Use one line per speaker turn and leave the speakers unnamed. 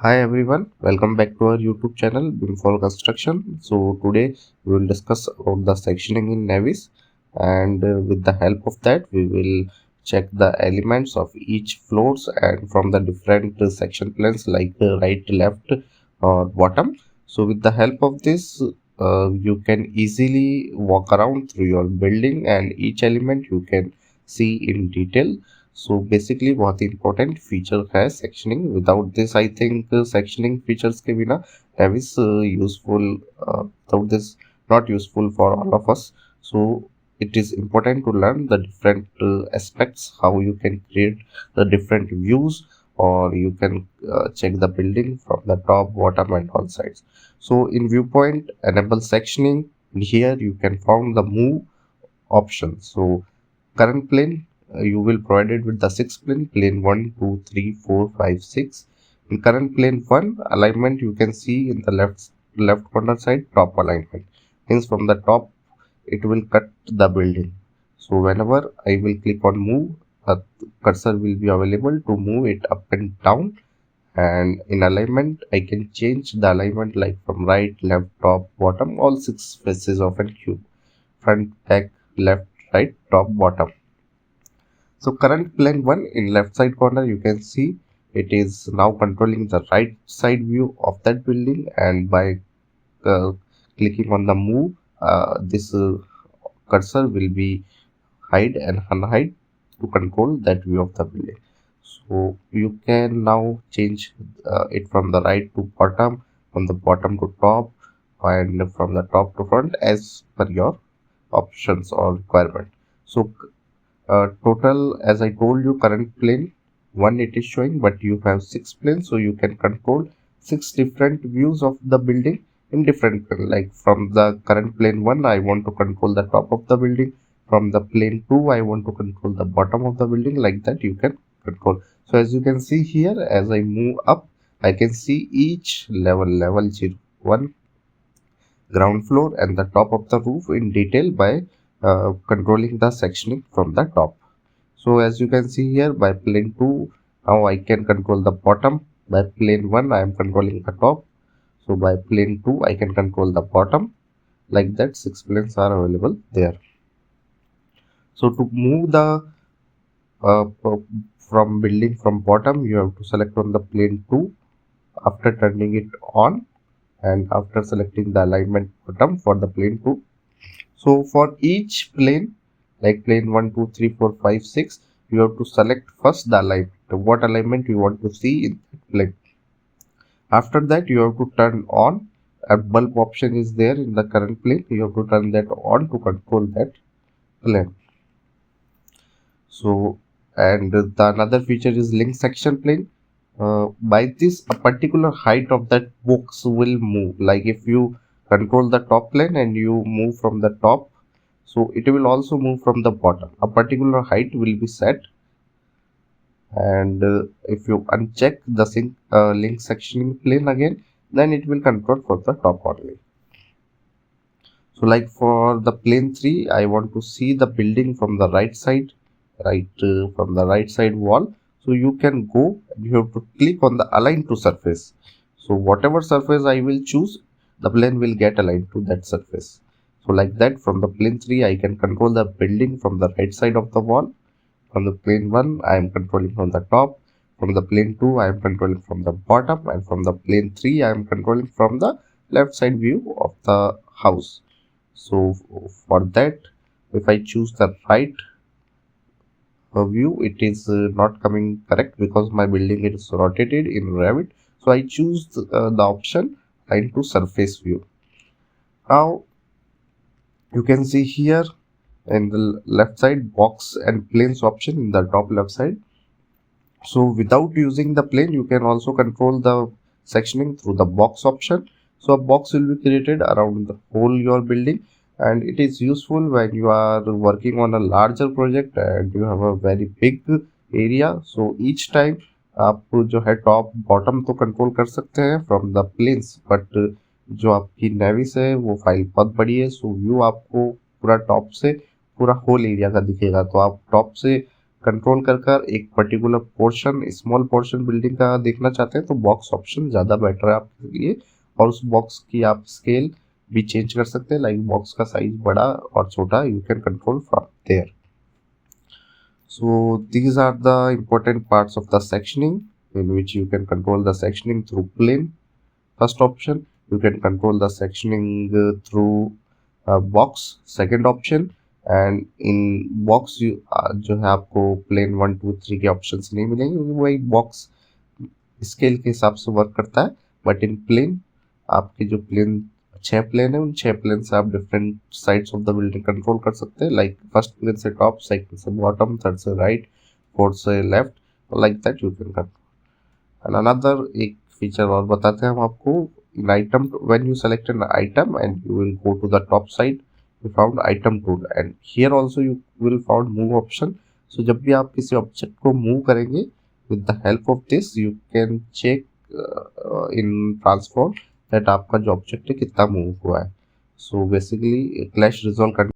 Hi everyone, welcome back to our YouTube channel BIM for Construction. So today we will discuss about the sectioning in Navis, and with the help of that we will check the elements of each floors and from the different section plans like right, left or bottom. So with the help of this you can easily walk around through your building and each element you can see in detail. So basically बहुत ही important feature है sectioning. Without this I think sectioning features के बिना Navis useful without this not useful for all of us. So it is important to learn the different aspects, how you can create the different views, or you can check the building from the top, bottom and all sides. So in Viewpoint, enable sectioning. Here you can find the move option. So current plane, you will provided with the 6 plane 1 2 3 4 5 6. In current plane 1 alignment, you can see in the left corner side top alignment, means from the top it will cut the building. So whenever I will click on move, a cursor will be available to move it up and down. And in alignment I can change the alignment like from right, left, top, bottom, all 6 faces of a cube: front, back, left, right, top, bottom. So current plane 1 in left side corner, you can see it is now controlling the right side view of that building, and by uh, clicking on the move, this cursor will be hide and unhide to control that view of the building. So you can now change it from the right to bottom, from the bottom to top, and from the top to front as per your options or requirement. So total, as I told you, current plane 1 it is showing, but you have 6 planes, so you can control 6 different views of the building in different plane. Like from the current plane 1 I want to control the top of the building, from the plane 2 I want to control the bottom of the building, like that you can control. So as you can see here, as I move up, I can see each level 0, 1, ground floor and the top of the roof in detail by controlling the sectioning from the top. So as you can see here, by plane 2 now I can control the bottom, by plane 1 I am controlling the top, so by plane 2 I can control the bottom. Like that 6 planes are available there. So to move the from building from bottom, you have to select on the plane 2 after turning it on, and after selecting the alignment bottom for the plane 2. So for each plane, like plane 1 2 3 4 5 6, you have to select first the alignment, what alignment you want to see in that plane. After that you have to turn on a bulb option is there in the current plane, you have to turn that on to control that plane. So and the another feature is link section plane. By this a particular height of that box will move. Like if you control the top plane and you move from the top, so it will also move from the bottom. A particular height will be set, and if you uncheck the link sectioning plane again, then it will control for the top only. So like for the plane 3, I want to see the building from the right side, from the right side wall. So you can go and you have to click on the align to surface. So whatever surface I will choose, the plane will get aligned to that surface. So like that, from the plane 3 I can control the building from the right side of the wall. From the plane 1 I am controlling from the top, from the plane 2 I am controlling from the bottom, and from the plane 3 I am controlling from the left side view of the house. So for that, if I choose the right view, it is not coming correct because my building is rotated in Revit. So I choose the option align to surface view. Now you can see here in the left side box and planes option in the top left side. So without using the plane, you can also control the sectioning through the box option. So a box will be created around the whole your building, and it is useful when you are working on a larger project and you have a very big area. So each time आप जो है top bottom तो control कर सकते हैं from the planes, but जो आपकी नेविस है वो फाइल बहुत बड़ी है, सो व्यू आपको पूरा टॉप से पूरा होल एरिया का दिखेगा। तो आप टॉप से कंट्रोल कर एक particular portion, small portion building का देखना चाहते हैं तो बॉक्स ऑप्शन ज़्यादा बेटर है आपके लिए, और उस बॉक्स की आप स्केल भी चेंज कर सकते हैं, लाइक बॉक्स का साइज बड़ा और छोटा you can control from there. So these are the important parts of the sectioning, in which you can control the sectioning through plane. First option, you can control the sectioning through box. Second option, and in box you जो है आपको plane 1 2 3 के options नहीं मिलेंगे क्योंकि वही box scale के हिसाब से वर्क करता है. बट इन प्लेन आपके जो प्लेन 6 प्लेन है, उन 6 प्लेन से आप different sides of the building control कर सकते हैं, लाइक फर्स्ट प्लेन से टॉप, सेकंड से बॉटम, थर्ड से राइट, फोर्थ से left, like that you can control. And another एक फीचर और बताते हैं हम आपको. In item, when you select an item and you will go to the top side, you found item tool and here also you will found move option. So जब भी आप किसी ऑब्जेक्ट को मूव करेंगे, with the help of this you can check in transform that आपका जो object है कितना मूव हुआ है. So basically clash resolve